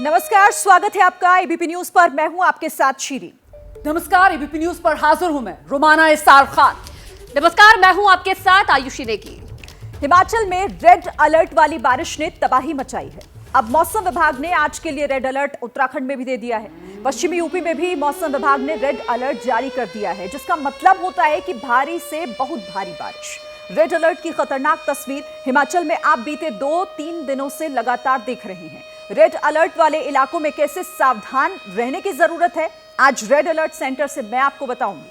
नमस्कार, स्वागत है आपका एबीपी न्यूज पर। मैं हूं आपके साथ शीरी। नमस्कार, एबीपी न्यूज पर हाजिर हूं मैं रोमाना इसार खान। नमस्कार, मैं हूं आपके साथ आयुषी नेगी। हिमाचल में रेड अलर्ट वाली बारिश ने तबाही मचाई है। अब मौसम विभाग ने आज के लिए रेड अलर्ट उत्तराखंड में भी दे दिया है। पश्चिमी यूपी में भी मौसम विभाग ने रेड अलर्ट जारी कर दिया है, जिसका मतलब होता है कि भारी से बहुत भारी बारिश। रेड अलर्ट की खतरनाक तस्वीर हिमाचल में आप बीते 2-3 दिनों से लगातार देख रहे हैं। रेड अलर्ट वाले इलाकों में कैसे सावधान रहने की जरूरत है, आज रेड अलर्ट सेंटर से मैं आपको बताऊंगी।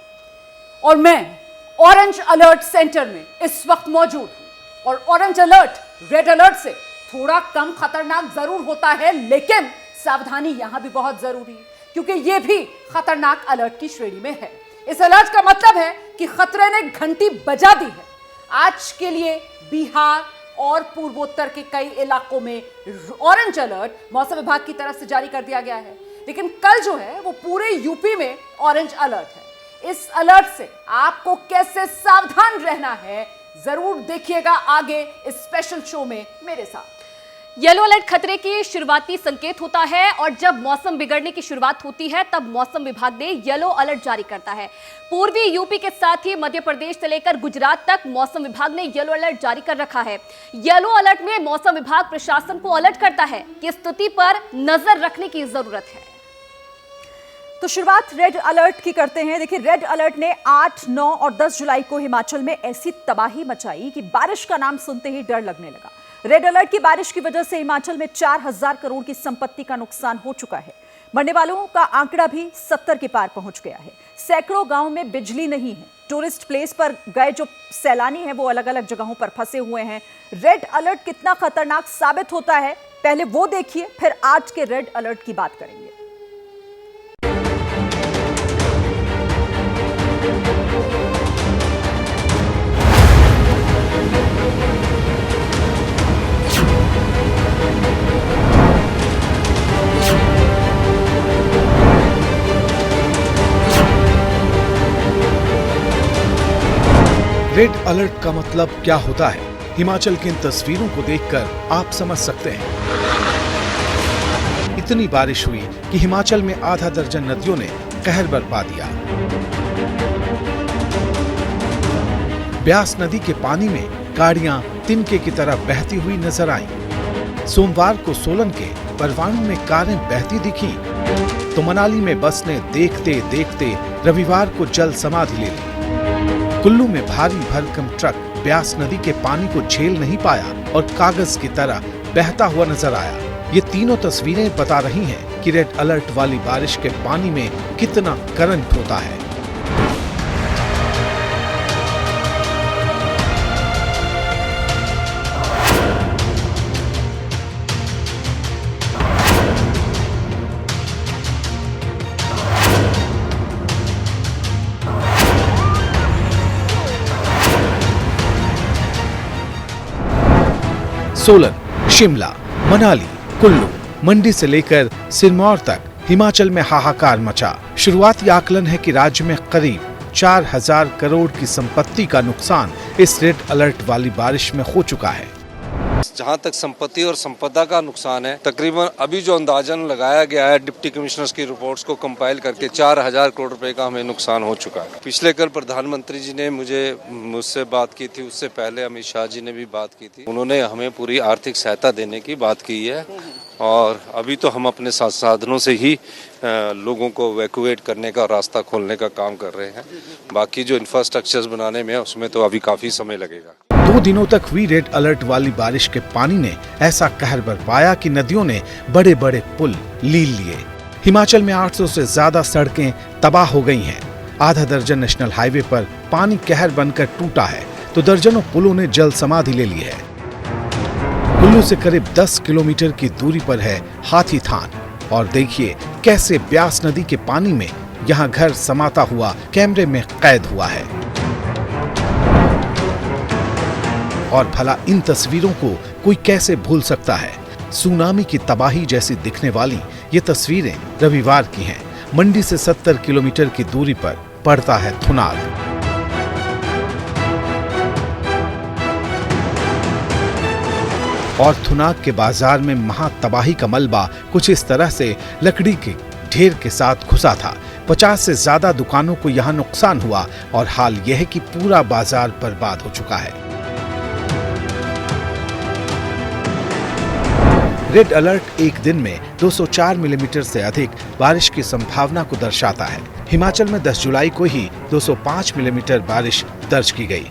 और मैं ऑरेंज अलर्ट सेंटर में इस वक्त मौजूद हूं। और ऑरेंज अलर्ट रेड अलर्ट से थोड़ा कम खतरनाक जरूर होता है, लेकिन सावधानी यहां भी बहुत जरूरी है, क्योंकि यह भी खतरनाक अलर्ट की श्रेणी में है। इस अलर्ट का मतलब है कि खतरे ने घंटी बजा दी है। आज के लिए बिहार और पूर्वोत्तर के कई इलाकों में ऑरेंज अलर्ट मौसम विभाग की तरफ से जारी कर दिया गया है, लेकिन कल जो है वो पूरे यूपी में ऑरेंज अलर्ट है। इस अलर्ट से आपको कैसे सावधान रहना है, जरूर देखिएगा आगे इस स्पेशल शो में मेरे साथ। येलो अलर्ट खतरे की शुरुआती संकेत होता है, और जब मौसम बिगड़ने की शुरुआत होती है तब मौसम विभाग ने येलो अलर्ट जारी करता है। पूर्वी यूपी के साथ ही मध्य प्रदेश से लेकर गुजरात तक मौसम विभाग ने येलो अलर्ट जारी कर रखा है। येलो अलर्ट में मौसम विभाग प्रशासन को अलर्ट करता है कि स्थिति पर नजर रखने की जरूरत है। तो शुरुआत रेड अलर्ट की करते हैं। देखिए, रेड अलर्ट ने 8, 9 और 10 जुलाई को हिमाचल में ऐसी तबाही मचाई कि बारिश का नाम सुनते ही डर लगने लगा। रेड अलर्ट की बारिश की वजह से हिमाचल में 4000 करोड़ की संपत्ति का नुकसान हो चुका है। मरने वालों का आंकड़ा भी 70 के पार पहुंच गया है। सैकड़ों गांव में बिजली नहीं है। टूरिस्ट प्लेस पर गए जो सैलानी हैं वो अलग अलग जगहों पर फंसे हुए हैं। रेड अलर्ट कितना खतरनाक साबित होता है, पहले वो देखिए, फिर आज के रेड अलर्ट की बात करेंगे। रेड अलर्ट का मतलब क्या होता है, हिमाचल की इन तस्वीरों को देखकर आप समझ सकते हैं। इतनी बारिश हुई कि हिमाचल में आधा दर्जन नदियों ने कहर बरपा दिया। ब्यास नदी के पानी में गाड़ियां तिनके की तरह बहती हुई नजर आईं। सोमवार को सोलन के परवाणु में कारें बहती दिखीं, तो मनाली में बस ने देखते देखते रविवार को जल समाधि ले ली। कुल्लू में भारी भरकम ट्रक ब्यास नदी के पानी को झेल नहीं पाया और कागज की तरह बहता हुआ नजर आया। ये तीनों तस्वीरें बता रही हैं कि रेड अलर्ट वाली बारिश के पानी में कितना करंट होता है। सोलन, शिमला, मनाली, कुल्लू, मंडी से लेकर सिरमौर तक हिमाचल में हाहाकार मचा। शुरुआती आकलन है कि राज्य में करीब 4000 करोड़ की संपत्ति का नुकसान इस रेड अलर्ट वाली बारिश में हो चुका है। जहां तक संपत्ति और संपदा का नुकसान है, तकरीबन अभी जो अंदाजन लगाया गया है डिप्टी कमिश्नर्स की रिपोर्ट्स को कंपाइल करके 4000 करोड़ रुपए का हमें नुकसान हो चुका है। पिछले कल प्रधानमंत्री जी ने मुझसे बात की थी, उससे पहले अमित शाह जी ने भी बात की थी। उन्होंने हमें पूरी आर्थिक सहायता देने की बात की है, और अभी तो हम अपने साधनों से ही लोगों को इवैक्यूएट करने का रास्ता खोलने का काम कर रहे हैं। बाकी जो इंफ्रास्ट्रक्चर्स बनाने में है उसमें तो अभी काफी समय लगेगा। 2 दिनों तक हुई रेड अलर्ट वाली बारिश के पानी ने ऐसा कहर बरपाया कि नदियों ने बड़े बड़े पुल लील लिए। हिमाचल में 800 से ज्यादा सड़कें तबाह हो गई हैं। आधा दर्जन नेशनल हाईवे पर पानी कहर बनकर टूटा है तो दर्जनों पुलों ने जल समाधि ले ली है। कुल्लू से करीब 10 किलोमीटर की दूरी पर है हाथी थान और देखिए कैसे ब्यास नदी के पानी में यहाँ घर समाता हुआ कैमरे में कैद हुआ है। और भला इन तस्वीरों को कोई कैसे भूल सकता है। सुनामी की तबाही जैसी दिखने वाली ये तस्वीरें रविवार की हैं। मंडी से 70 किलोमीटर की दूरी पर पड़ता है थुनाग। और थुनाग के बाजार में महा तबाही का मलबा कुछ इस तरह से लकड़ी के ढेर के साथ घुसा था। 50 से ज्यादा दुकानों को यहाँ नुकसान हुआ और हाल यह है कि पूरा बाजार बर्बाद हो चुका है। रेड अलर्ट एक दिन में 204 मिलीमीटर से अधिक बारिश की संभावना को दर्शाता है। हिमाचल में 10 जुलाई को ही 205 मिलीमीटर बारिश दर्ज की गई।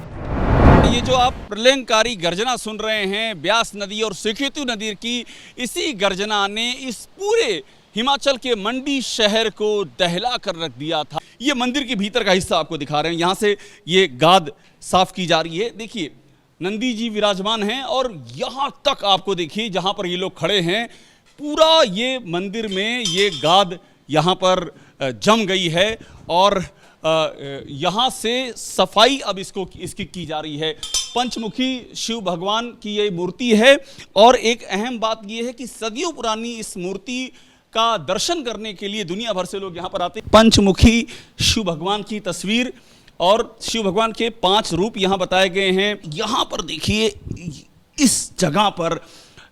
ये जो आप प्रलयंकारी गर्जना सुन रहे हैं ब्यास नदी और सुकेतु नदी की, इसी गर्जना ने इस पूरे हिमाचल के मंडी शहर को दहला कर रख दिया था। ये मंदिर के भीतर का हिस्सा आपको दिखा रहे हैं। यहाँ से ये गाद साफ की जा रही है। देखिए नंदी जी विराजमान हैं और यहाँ तक आपको देखिए जहाँ पर ये लोग खड़े हैं, पूरा ये मंदिर में ये गाद यहाँ पर जम गई है और यहाँ से सफाई अब इसकी की जा रही है। पंचमुखी शिव भगवान की ये मूर्ति है और एक अहम बात ये है कि सदियों पुरानी इस मूर्ति का दर्शन करने के लिए दुनिया भर से लोग यहाँ पर आते हैं। पंचमुखी शिव भगवान की तस्वीर और शिव भगवान के 5 रूप यहाँ बताए गए हैं। यहाँ पर देखिए इस जगह पर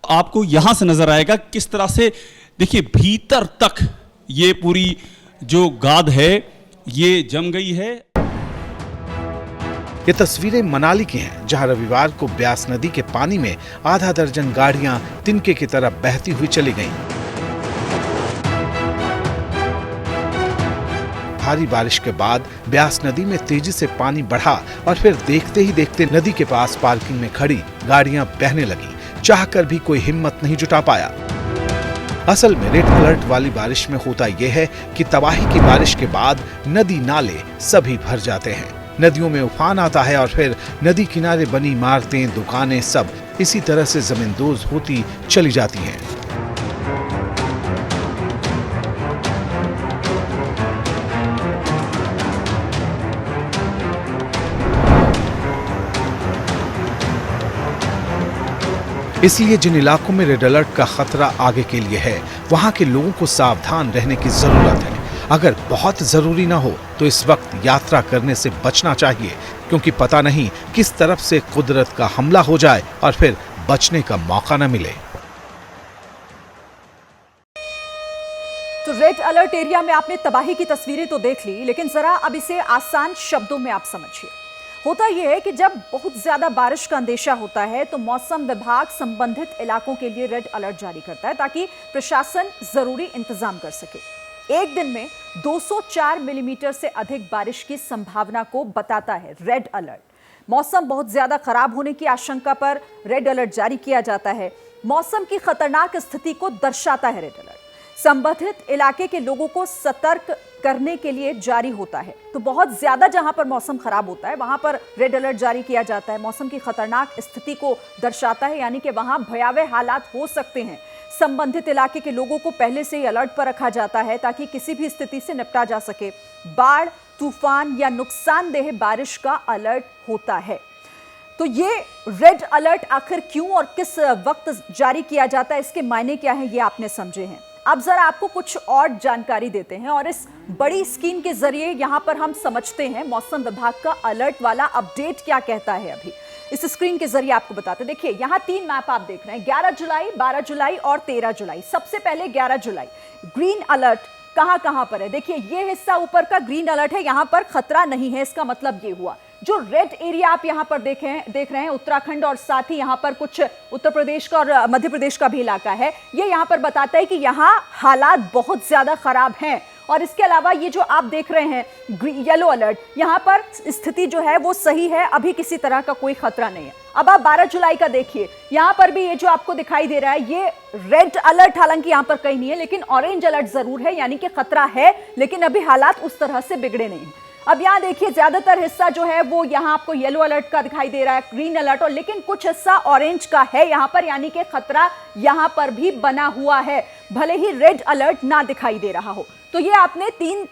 आपको यहाँ से नजर आएगा किस तरह से, देखिए भीतर तक ये पूरी जो गाद है ये जम गई है। ये तस्वीरें मनाली की हैं, जहां रविवार को ब्यास नदी के पानी में आधा दर्जन गाड़ियां तिनके की तरह बहती हुई चली गईं। भारी बारिश के बाद ब्यास नदी में तेजी से पानी बढ़ा और फिर देखते ही देखते नदी के पास पार्किंग में खड़ी गाड़ियां बहने लगी। चाहकर भी कोई हिम्मत नहीं जुटा पाया। असल में रेड अलर्ट वाली बारिश में होता यह है कि तबाही की बारिश के बाद नदी नाले सभी भर जाते हैं। नदियों में उफान आता है और फिर नदी किनारे बनी इमारतें, दुकानें सब इसी तरह से जमींदोज होती चली जाती हैं। इसलिए जिन इलाकों में रेड अलर्ट का खतरा आगे के लिए है, वहां के लोगों को सावधान रहने की जरूरत है। अगर बहुत जरूरी ना हो तो इस वक्त यात्रा करने से बचना चाहिए, क्योंकि पता नहीं किस तरफ से कुदरत का हमला हो जाए और फिर बचने का मौका न मिले। तो रेड अलर्ट एरिया में आपने तबाही की तस्वीरें तो देख ली, लेकिन जरा अब इसे आसान शब्दों में आप समझिए। होता यह है कि जब बहुत ज्यादा बारिश का अंदेशा होता है तो मौसम विभाग संबंधित इलाकों के लिए रेड अलर्ट जारी करता है ताकि प्रशासन जरूरी इंतजाम कर सके। एक दिन में 204 मिलीमीटर से अधिक बारिश की संभावना को बताता है रेड अलर्ट। मौसम बहुत ज्यादा खराब होने की आशंका पर रेड अलर्ट जारी किया जाता है। मौसम की खतरनाक स्थिति को दर्शाता है रेड अलर्ट। संबंधित इलाके के लोगों को सतर्क करने के लिए जारी होता है। तो बहुत ज्यादा जहां पर मौसम खराब होता है वहां पर रेड अलर्ट जारी किया जाता है। मौसम की खतरनाक स्थिति को दर्शाता है, यानी कि वहां भयावह हालात हो सकते हैं। संबंधित इलाके के लोगों को पहले से ही अलर्ट पर रखा जाता है ताकि किसी भी स्थिति से निपटा जा सके। बाढ़, तूफान या नुकसानदेह बारिश का अलर्ट होता है। तो ये रेड अलर्ट आखिर क्यों और किस वक्त जारी किया जाता है, इसके मायने क्या हैं, ये आपने समझे हैं। अब जरा आपको कुछ और जानकारी देते हैं और इस बड़ी स्कीम के जरिए यहां पर हम समझते हैं मौसम विभाग का अलर्ट वाला अपडेट क्या कहता है। अभी इस स्क्रीन के जरिए आपको बताते हैं। देखिए यहां 3 मैप आप देख रहे हैं, 11 जुलाई, 12 जुलाई और 13 जुलाई। सबसे पहले 11 जुलाई ग्रीन अलर्ट कहां पर है। देखिए ये हिस्सा ऊपर का ग्रीन अलर्ट है, यहां पर खतरा नहीं है। इसका मतलब ये हुआ जो रेड एरिया आप यहां पर देख रहे हैं उत्तराखंड और साथ ही यहां पर कुछ उत्तर प्रदेश का और मध्य प्रदेश का भी इलाका है। ये यहां पर बताता है कि यहां हालात बहुत ज्यादा खराब हैं और इसके अलावा ये जो आप देख रहे हैं येलो अलर्ट, यहाँ पर स्थिति जो है वो सही है, अभी किसी तरह का कोई खतरा नहीं है। अब आप 12 जुलाई का देखिए, यहाँ पर भी ये जो आपको दिखाई दे रहा है ये रेड अलर्ट, हालांकि यहाँ पर कहीं नहीं है लेकिन ऑरेंज अलर्ट जरूर है, यानी कि खतरा है लेकिन अभी हालात उस तरह से बिगड़े नहीं हैं। अब यहाँ देखिए ज्यादातर हिस्सा जो है वो यहाँ आपको येलो अलर्ट का दिखाई दे रहा है, ग्रीन अलर्ट, और लेकिन कुछ हिस्सा ऑरेंज का है यहाँ पर, यानी कि खतरा यहाँ पर भी बना हुआ है, भले ही रेड अलर्ट ना दिखाई दे रहा हो। तो ये आपने 3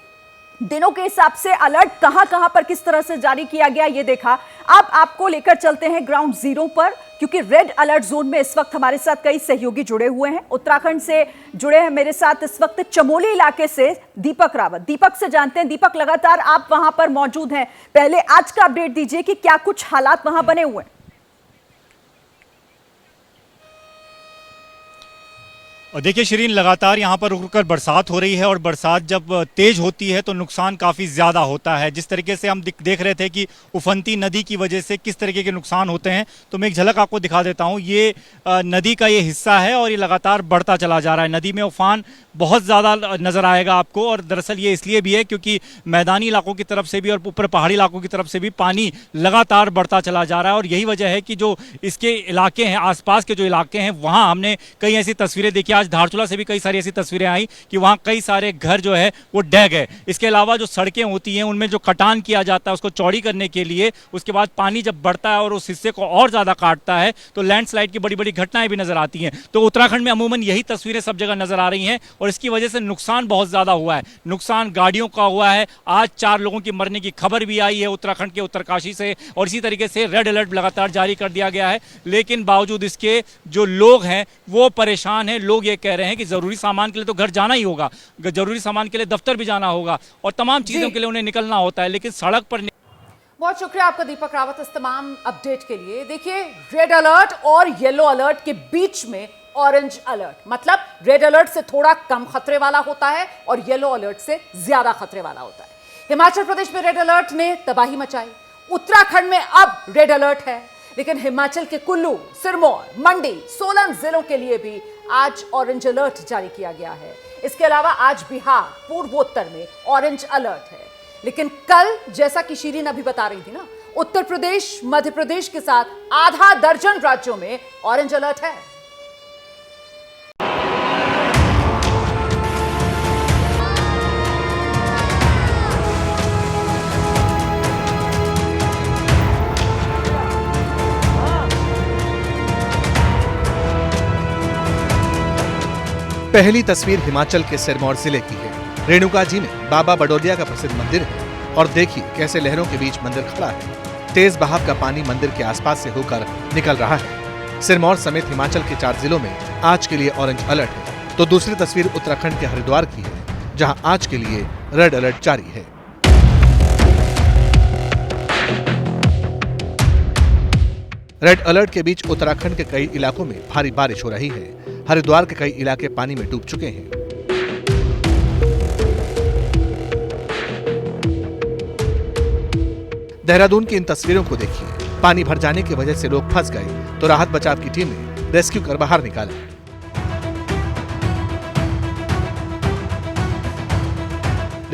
दिनों के हिसाब से अलर्ट कहां पर किस तरह से जारी किया गया ये देखा। अब आपको लेकर चलते हैं ग्राउंड जीरो पर, क्योंकि रेड अलर्ट जोन में इस वक्त हमारे साथ कई सहयोगी जुड़े हुए हैं। उत्तराखंड से जुड़े हैं मेरे साथ इस वक्त चमोली इलाके से दीपक रावत। दीपक से जानते हैं, दीपक लगातार आप वहां पर मौजूद हैं, पहले आज का अपडेट दीजिए कि क्या कुछ हालात वहां बने हुए हैं। और देखिए शिरीन, लगातार यहाँ पर रुक रुककर बरसात हो रही है और बरसात जब तेज होती है तो नुकसान काफ़ी ज़्यादा होता है। जिस तरीके से हम देख रहे थे कि उफनती नदी की वजह से किस तरीके के नुकसान होते हैं, तो मैं एक झलक आपको दिखा देता हूँ। ये नदी का ये हिस्सा है और ये लगातार बढ़ता चला जा रहा है। नदी में उफान बहुत ज़्यादा नज़र आएगा आपको, और दरअसल ये इसलिए भी है क्योंकि मैदानी इलाकों की तरफ से भी और ऊपर पहाड़ी इलाकों की तरफ से भी पानी लगातार बढ़ता चला जा रहा है। और यही वजह है कि जो इसके इलाके हैं, आसपास के जो इलाके हैं, वहाँ हमने कई ऐसी तस्वीरें देखी। आज धारचूला से भी कई सारी ऐसी तस्वीरें आई कि वहाँ कई सारे घर जो है वो ढह गए। इसके अलावा जो सड़कें होती हैं उनमें जो कटान किया जाता है उसको चौड़ी करने के लिए, उसके बाद पानी जब बढ़ता है और उस हिस्से को और ज़्यादा काटता है तो लैंडस्लाइड की बड़ी बड़ी घटनाएं भी नजर आती हैं। तो उत्तराखंड में अमूमन यही तस्वीरें सब जगह नजर आ रही हैं और इसकी वजह से नुकसान बहुत ज़्यादा हुआ है। नुकसान गाड़ियों का हुआ है। आज 4 लोगों की मरने की खबर भी आई है उत्तराखंड के उत्तरकाशी से, और इसी तरीके से रेड अलर्ट लगातार जारी कर दिया गया है। लेकिन बावजूद इसके जो लोग हैं वो परेशान हैं। लोग ये कह रहे हैं कि जरूरी सामान के लिए तो घर जाना ही होगा, जरूरी सामान के लिए दफ्तर भी जाना होगा और तमाम चीजों के लिए उन्हें निकलना होता है, लेकिन सड़क पर बहुत शुक्रिया आपका दीपक रावत इस तमाम अपडेट के लिए। देखिए, रेड अलर्ट और येलो अलर्ट के बीच में ऑरेंज अलर्ट, मतलब रेड अलर्ट से थोड़ा कम खतरे वाला होता है और येलो अलर्ट से ज्यादा खतरे वाला होता है। हिमाचल प्रदेश में रेड अलर्ट ने तबाही मचाई, उत्तराखंड में अब रेड अलर्ट है, लेकिन हिमाचल के कुल्लू, सिरमौर, मंडी, सोलन जिलों के लिए भी आज ऑरेंज अलर्ट जारी किया गया है। इसके अलावा आज बिहार, पूर्वोत्तर में ऑरेंज अलर्ट है। लेकिन कल, जैसा कि शीरीन अभी बता रही थी ना, उत्तर प्रदेश, मध्य प्रदेश के साथ आधा दर्जन राज्यों में ऑरेंज अलर्ट है। पहली तस्वीर हिमाचल के सिरमौर जिले की है। रेणुका जी में बाबा बडोलिया का प्रसिद्ध मंदिर है और देखिए कैसे लहरों के बीच मंदिर खड़ा है। तेज बहाव का पानी मंदिर के आसपास से होकर निकल रहा है। सिरमौर समेत हिमाचल के 4 जिलों में आज के लिए ऑरेंज अलर्ट है। तो दूसरी तस्वीर उत्तराखंड के हरिद्वार की है, जहां आज के लिए रेड अलर्ट जारी है। रेड अलर्ट के बीच उत्तराखंड के कई इलाकों में भारी बारिश हो रही है। हरिद्वार के कई इलाके पानी में डूब चुके हैं। देहरादून की इन तस्वीरों को देखिए। पानी भर जाने की वजह से लोग फंस गए तो राहत बचाव की टीम ने रेस्क्यू कर बाहर निकाला।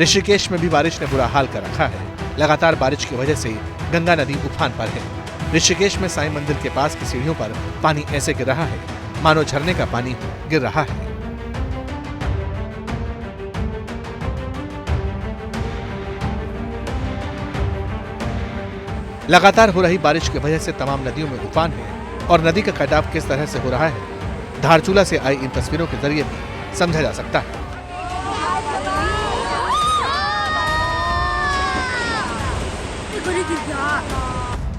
ऋषिकेश में भी बारिश ने बुरा हाल कर रखा है। लगातार बारिश की वजह से गंगा नदी उफान पर है। ऋषिकेश में साईं मंदिर के पास की सीढ़ियों पर पानी ऐसे गिर रहा है मानो झरने का पानी गिर रहा है। लगातार हो रही बारिश की वजह से तमाम नदियों में उफान है और नदी का कटाव किस तरह से हो रहा है, धारचूला से आई इन तस्वीरों के जरिए भी समझा जा सकता है।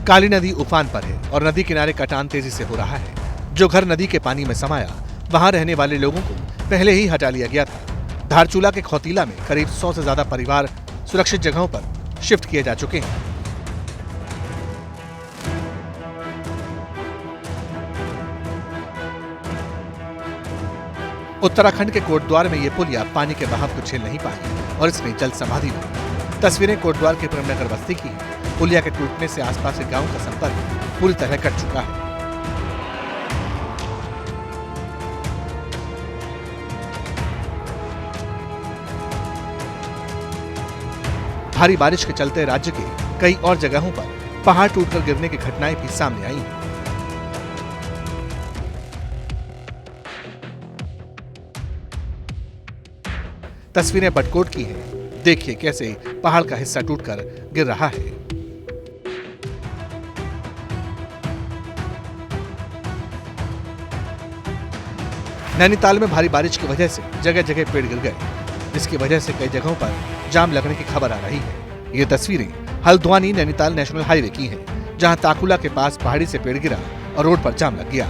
काली नदी उफान पर है और नदी किनारे कटान तेजी से हो रहा है। जो घर नदी के पानी में समाया, वहां रहने वाले लोगों को पहले ही हटा लिया गया था। धारचूला के खौतीला में करीब 100 से ज्यादा परिवार सुरक्षित जगहों पर शिफ्ट किए जा चुके हैं। उत्तराखंड के कोटद्वार में ये पुलिया पानी के बहाव को झेल नहीं पाई और इसमें जल समाधि हुई। तस्वीरें कोटद्वार के प्रेमनगर बस्ती की हैं। पुलिया के टूटने से आसपास के गांव का संपर्क पूरी तरह कट चुका है। भारी बारिश के चलते राज्य के कई और जगहों पर पहाड़ टूटकर गिरने की घटनाएं भी सामने आई हैं। तस्वीरें बटकोट की हैं। देखिए कैसे पहाड़ का हिस्सा टूटकर गिर रहा है। नैनीताल में भारी बारिश की वजह से जगह जगह पेड़ गिर गए, जिसकी वजह से कई जगहों पर जाम लगने की खबर आ रही है। ये तस्वीरें हल्द्वानी नैनीताल नेशनल हाईवे की हैं, जहां ताकुला के पास पहाड़ी से पेड़ गिरा और रोड पर जाम लग गया।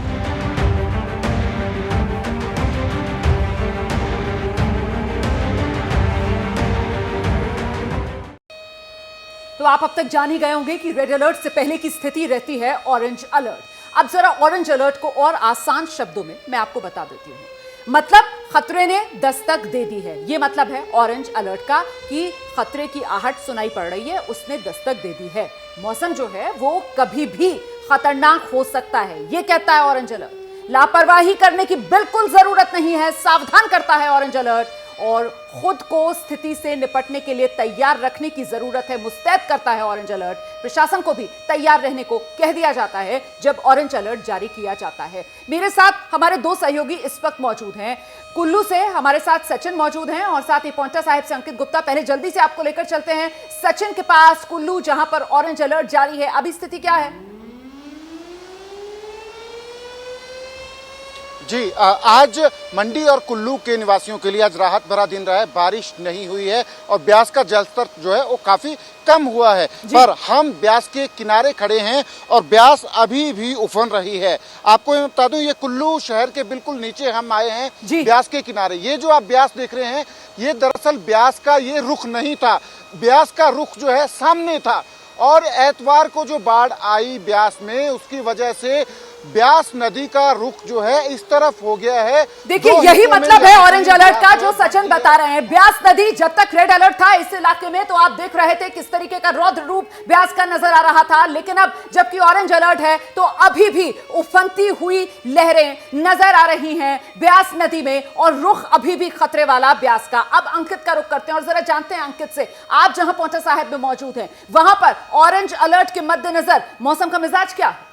तो आप अब तक जान ही गए होंगे कि रेड अलर्ट से पहले की स्थिति रहती है ऑरेंज अलर्ट। अब जरा ऑरेंज अलर्ट को और आसान शब्दों में मैं आपको बता देती हूं। मतलब खतरे ने दस्तक दे दी है, ये मतलब है ऑरेंज अलर्ट का कि खतरे की आहट सुनाई पड़ रही है, उसने दस्तक दे दी है। मौसम जो है वो कभी भी खतरनाक हो सकता है, ये कहता है ऑरेंज अलर्ट। लापरवाही करने की बिल्कुल जरूरत नहीं है, सावधान करता है ऑरेंज अलर्ट। और खुद को स्थिति से निपटने के लिए तैयार रखने की जरूरत है, मुस्तैद करता है ऑरेंज अलर्ट। प्रशासन को भी तैयार रहने को कह दिया जाता है जब ऑरेंज अलर्ट जारी किया जाता है। मेरे साथ हमारे दो सहयोगी इस वक्त मौजूद हैं। कुल्लू से हमारे साथ सचिन मौजूद हैं और साथ ही पांवटा साहिब से अंकित गुप्ता। पहले जल्दी से आपको लेकर चलते हैं सचिन के पास, कुल्लू, जहां पर ऑरेंज अलर्ट जारी है। अभी स्थिति क्या है? जी, आज मंडी और कुल्लू के निवासियों के लिए आज राहत भरा दिन रहा है। बारिश नहीं हुई है और ब्यास का जलस्तर जो है वो काफी कम हुआ है, पर हम ब्यास के किनारे खड़े हैं और ब्यास अभी भी उफन रही है। आपको मैं बता दूं, ये कुल्लू शहर के बिल्कुल नीचे हम आए हैं, ब्यास के किनारे। ये जो आप ब्यास देख रहे हैं, ये दरअसल ब्यास का ये रुख नहीं था, ब्यास का रुख जो है सामने था। और एतवार को जो बाढ़ आई ब्यास में, उसकी वजह से ब्यास नदी का रुख जो है इस तरफ हो गया है। देखिए, यही मतलब है ऑरेंज अलर्ट का जो सचिन बता रहे हैं। ब्यास नदी जब तक रेड अलर्ट था इस इलाके में, तो आप देख रहे थे किस तरीके का रौद्र रूप ब्यास का नजर आ रहा था। लेकिन अब जबकि ऑरेंज अलर्ट है तो अभी भी उफनती हुई लहरें नजर आ रही हैं ब्यास नदी में और रुख अभी भी खतरे वाला ब्यास का। अब अंकित का रुख करते हैं और जरा जानते हैं अंकित से, आप जहां पांवटा साहिब में मौजूद हैं, वहां पर ऑरेंज अलर्ट के मद्देनजर मौसम का मिजाज क्या है?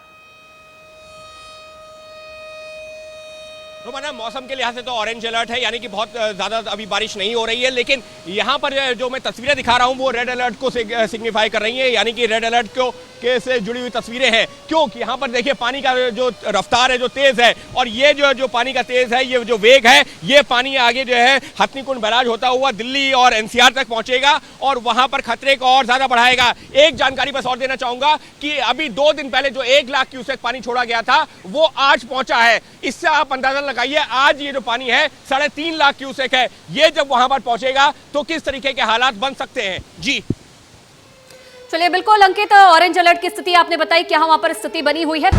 तो मैंने मौसम के लिहाज से तो ऑरेंज अलर्ट है, यानी कि बहुत ज़्यादा अभी बारिश नहीं हो रही है। लेकिन यहाँ पर जो मैं तस्वीरें दिखा रहा हूँ वो रेड अलर्ट को सिग्निफाई कर रही हैं, यानी कि रेड अलर्ट को के से जुड़ी हुई तस्वीरें हैं। क्योंकि यहाँ पर देखिए पानी का जो रफ्तार है जो तेज़ है, और ये जो पानी का तेज़ है, ये जो वेग है, ये पानी आगे जो है हथनीकुंड बैराज होता हुआ दिल्ली और एनसीआर तक पहुँचेगा और वहाँ पर खतरे को और ज़्यादा बढ़ाएगा। एक जानकारी बस और देना चाहूँगा कि अभी 2 दिन पहले जो 1 लाख क्यूसेक पानी छोड़ा गया था वो आज पहुँचा है। इससे आप अंदाजा लगाइए आज ये जो पानी है 3.5 लाख क्यूसेक है। ये जब वहां पर पहुंचेगा तो किस तरीके के हालात बन सकते हैं। जी चलिए, बिल्कुल अंकित, ऑरेंज अलर्ट की स्थिति आपने बताई, क्या वहां पर स्थिति बनी हुई है?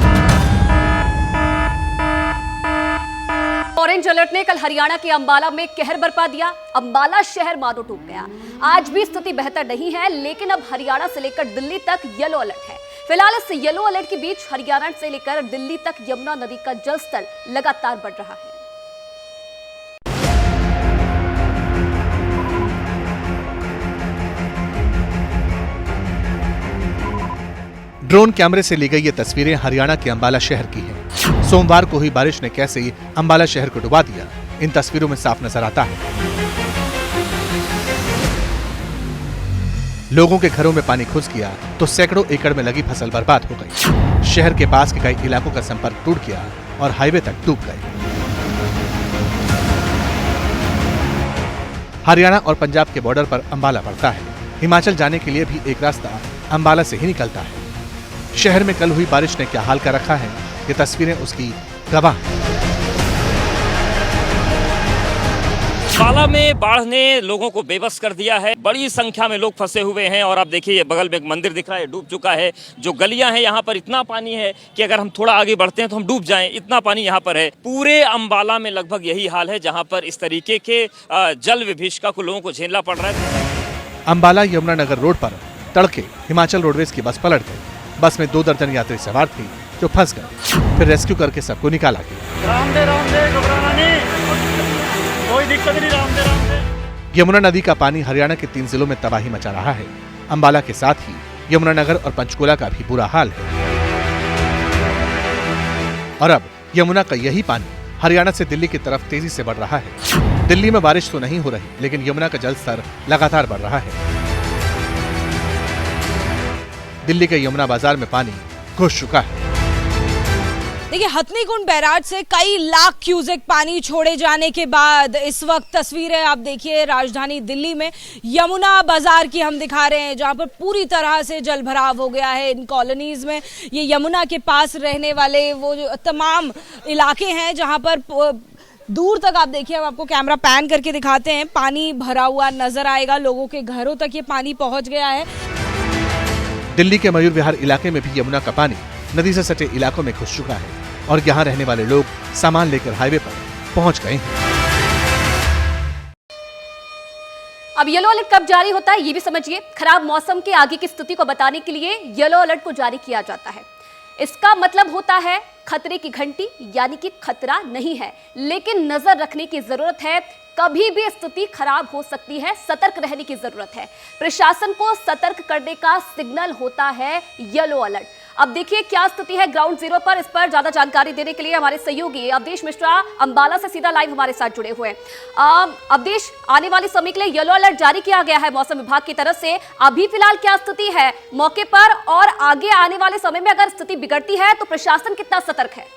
ऑरेंज अलर्ट ने कल हरियाणा के अंबाला में कहर बरपा दिया। अंबाला शहर मानो टूट गया। आज भी स्थिति बेहतर नहीं है, लेकिन अब हरियाणा से लेकर दिल्ली तक येलो अलर्ट है। फिलहाल इस येलो अलर्ट के बीच हरियाणा से लेकर दिल्ली तक यमुना नदी का जलस्तर लगातार बढ़ रहा है। ड्रोन कैमरे से ली गई ये तस्वीरें हरियाणा के अंबाला शहर की हैं। सोमवार को हुई बारिश ने कैसे अंबाला शहर को डुबा दिया, इन तस्वीरों में साफ नजर आता है। लोगों के घरों में पानी घुस गया तो सैकड़ों एकड़ में लगी फसल बर्बाद हो गई। शहर के पास के कई इलाकों का संपर्क टूट गया और हाईवे तक डूब गए। हरियाणा और पंजाब के बॉर्डर पर अंबाला पड़ता है। हिमाचल जाने के लिए भी एक रास्ता अंबाला से ही निकलता है। शहर में कल हुई बारिश ने क्या हाल कर रखा है, ये तस्वीरें उसकी गवाह हैं। अंबाला में बाढ़ ने लोगों को बेबस कर दिया है। बड़ी संख्या में लोग फंसे हुए हैं और आप देखिए ये बगल में एक मंदिर दिख रहा है, डूब चुका है। जो गलियां हैं यहाँ पर इतना पानी है कि अगर हम थोड़ा आगे बढ़ते हैं तो हम डूब जाएं, इतना पानी यहाँ पर है। पूरे अंबाला में लगभग यही हाल है, जहाँ पर इस तरीके के जल विभीषिका को लोगों को झेलना पड़ रहा है। अंबाला यमुनानगर रोड पर तड़के हिमाचल रोडवेज की बस पलट गई। बस में 2 दर्जन यात्री सवार थे जो फंस गए। फिर रेस्क्यू करके सबको निकाला गया। कोई दिक्कत नहीं, यमुना नदी का पानी हरियाणा के 3 जिलों में तबाही मचा रहा है। अंबाला के साथ ही यमुनानगर और पंचकुला का भी बुरा हाल है। और अब यमुना का यही पानी हरियाणा से दिल्ली की तरफ तेजी से बढ़ रहा है। दिल्ली में बारिश तो नहीं हो रही, लेकिन यमुना का जल स्तर लगातार बढ़ रहा है। दिल्ली के यमुना बाजार में पानी घुस चुका है। देखिए, हथनीकुंड बैराज से कई लाख क्यूसेक पानी छोड़े जाने के बाद इस वक्त तस्वीरें आप देखिए राजधानी दिल्ली में यमुना बाजार की हम दिखा रहे हैं, जहां पर पूरी तरह से जल भराव हो गया है। इन कॉलोनीज में ये यमुना के पास रहने वाले वो जो तमाम इलाके हैं, जहां पर दूर तक आप देखिए, हम आपको कैमरा पैन करके दिखाते हैं, पानी भरा हुआ नजर आएगा। लोगों के घरों तक ये पानी पहुंच गया है। दिल्ली के मयूर विहार इलाके में भी यमुना का पानी नदी से सटे इलाकों में घुस चुका है और यहाँ रहने वाले लोग सामान लेकर हाईवे पर पहुंच गए हैं। अब येलो अलर्ट कब जारी होता है ये भी समझिए। खराब मौसम के आगे की स्थिति को बताने के लिए येलो अलर्ट को जारी किया जाता है। इसका मतलब होता है खतरे की घंटी, यानी कि खतरा नहीं है, लेकिन नजर रखने की जरूरत है। कभी भी स्थिति खराब हो सकती है, सतर्क रहने की जरूरत है। प्रशासन को सतर्क करने का सिग्नल होता है येलो अलर्ट। अब देखिए क्या स्थिति है ग्राउंड जीरो पर। इस पर ज्यादा जानकारी देने के लिए हमारे सहयोगी अवधेश मिश्रा अंबाला से सीधा लाइव हमारे साथ जुड़े हुए हैं। अवधेश, आने वाले समय के लिए येलो अलर्ट जारी किया गया है मौसम विभाग की तरफ से। अभी फिलहाल क्या स्थिति है मौके पर, और आगे आने वाले समय में अगर स्थिति बिगड़ती है तो प्रशासन कितना सतर्क है?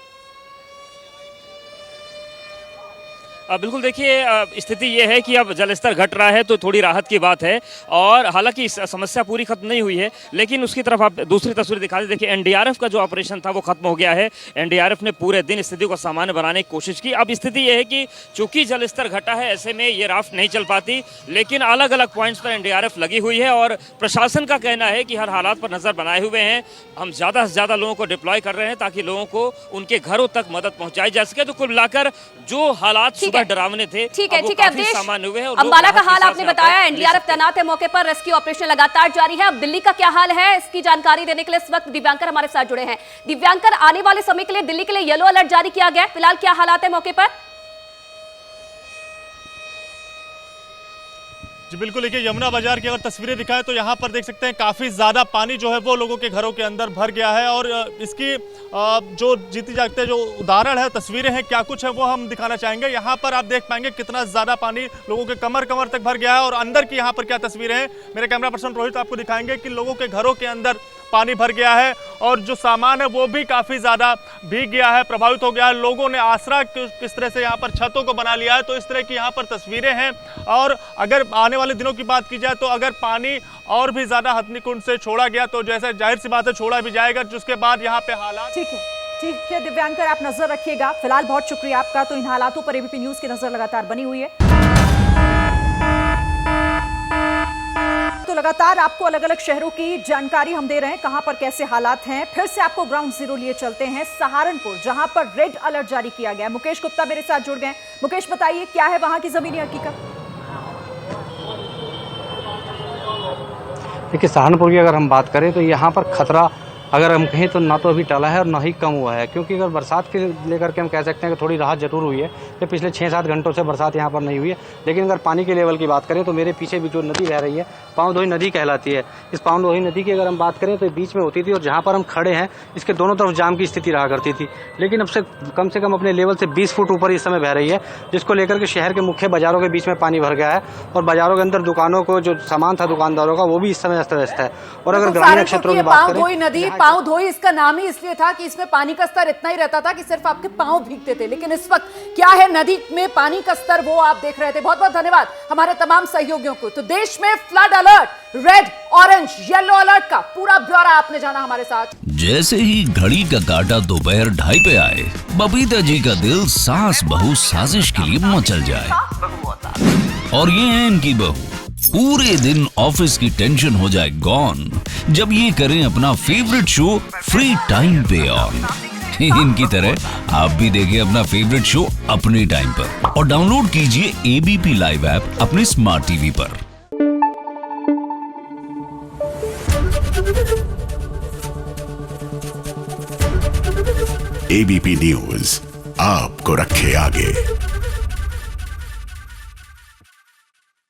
बिल्कुल, देखिए स्थिति ये है कि अब जलस्तर घट रहा है तो थोड़ी राहत की बात है, और हालांकि समस्या पूरी खत्म नहीं हुई है, लेकिन उसकी तरफ आप दूसरी तस्वीर दिखा दें। देखिए एनडीआरएफ का जो ऑपरेशन था वो खत्म हो गया है। एनडीआरएफ ने पूरे दिन स्थिति को सामान्य बनाने की कोशिश की। अब स्थिति ये है कि चूंकि जलस्तर घटा है, ऐसे में ये राफ्ट नहीं चल पाती, लेकिन अलग अलग पॉइंट्स पर एनडीआरएफ लगी हुई है और प्रशासन का कहना है कि हर हालात पर नजर बनाए हुए हैं। हम ज्यादा से ज्यादा लोगों को डिप्लॉय कर रहे हैं ताकि लोगों को उनके घरों तक मदद पहुंचाई जा सके। तो कुल मिलाकर जो हालात सुबह डरावने थे, ठीक है अवधेश, अंबाला का हाल आपने बताया। एनडीआरएफ तैनात है मौके पर, रेस्क्यू ऑपरेशन लगातार जारी है। अब दिल्ली का क्या हाल है, इसकी जानकारी देने के लिए इस वक्त दिव्यांकर हमारे साथ जुड़े हैं। दिव्यांकर, आने वाले समय के लिए दिल्ली के लिए येलो अलर्ट जारी किया गया है, फिलहाल क्या हालात है मौके पर? जी बिल्कुल, देखिए यमुना बाजार की अगर तस्वीरें दिखाएं तो यहाँ पर देख सकते हैं काफ़ी ज़्यादा पानी जो है वो लोगों के घरों के अंदर भर गया है। और इसकी जो जीते जागते जो उदाहरण है, तस्वीरें हैं, क्या कुछ है वो हम दिखाना चाहेंगे। यहाँ पर आप देख पाएंगे कितना ज़्यादा पानी लोगों के कमर तक भर गया है। और अंदर की यहाँ पर क्या तस्वीरें हैं, मेरे कैमरा पर्सन रोहित आपको दिखाएंगे कि लोगों के घरों के अंदर पानी भर गया है और जो सामान है वो भी काफ़ी ज़्यादा भीग गया है, प्रभावित हो गया है। लोगों ने आसरा किस तरह से यहाँ पर छतों को बना लिया है, तो इस तरह की यहाँ पर तस्वीरें हैं। और अगर आने वाले दिनों की बात की जाए तो अगर पानी और भी ज़्यादा हथनीकुंड से छोड़ा गया तो जैसे जाहिर सी बात है छोड़ा भी जाएगा, जिसके बाद यहाँ पे हालात। ठीक है दिव्यांकर, आप नजर रखिएगा। फिलहाल बहुत शुक्रिया आपका। तो इन हालातों पर एबीपी न्यूज की नजर लगातार बनी हुई है। तो लगातार आपको अलग अलग शहरों की जानकारी हम दे रहे हैं, कहां पर कैसे हालात हैं। फिर से आपको ग्राउंड जीरो लिए चलते हैं सहारनपुर, जहां पर रेड अलर्ट जारी किया गया है। मुकेश गुप्ता मेरे साथ जुड़ गए। मुकेश, बताइए क्या है वहां की जमीनी हकीकत? देखिए, सहारनपुर की अगर हम बात करें तो यहाँ पर खतरा अगर हम कहें तो ना तो अभी टला है और ना ही कम हुआ है, क्योंकि अगर बरसात के लेकर के हम कह सकते हैं कि थोड़ी राहत जरूर हुई है। कि पिछले 6-7 घंटों से बरसात यहाँ पर नहीं हुई है, लेकिन अगर पानी के लेवल की बात करें तो मेरे पीछे भी जो नदी बह रही है, पावधोई नदी कहलाती है। इस पावधोई नदी की अगर हम बात करें तो बीच में होती थी, और जहाँ पर हम खड़े हैं इसके दोनों तरफ जाम की स्थिति रहा करती थी, लेकिन अब से कम अपने लेवल से 20 फुट ऊपर इस समय बह रही है, जिसको लेकर के शहर के मुख्य बाजारों के बीच में पानी भर गया है। और बाजारों के अंदर दुकानों को जो सामान था दुकानदारों का, वो भी इस समय अस्त व्यस्त है। और अगर ग्रामीण क्षेत्रों की बात करें, नदी पावधोई इसका नाम ही इसलिए था कि इसमें पानी का स्तर इतना ही रहता था कि सिर्फ आपके पांव भीगते थे, लेकिन इस वक्त क्या है नदी में पानी का स्तर, वो आप देख रहे थे। बहुत बहुत धन्यवाद हमारे तमाम सहयोगियों को। तो देश में flood alert, red, orange, yellow alert का पूरा ब्यौरा आपने जाना हमारे साथ। जैसे ही घड़ी का काटा दोपहर 2:30 पे आए, बबीता जी का दिल सास बहू साजिश के लिए मचल जाए। और ये है इनकी बहू, पूरे दिन ऑफिस की टेंशन हो जाए गॉन जब ये करें अपना फेवरेट शो फ्री टाइम पे ऑन। इनकी तरह आप भी देखिए अपना फेवरेट शो अपने टाइम पर और डाउनलोड कीजिए एबीपी लाइव ऐप अपने स्मार्ट टीवी पर। एबीपी न्यूज आपको रखे आगे।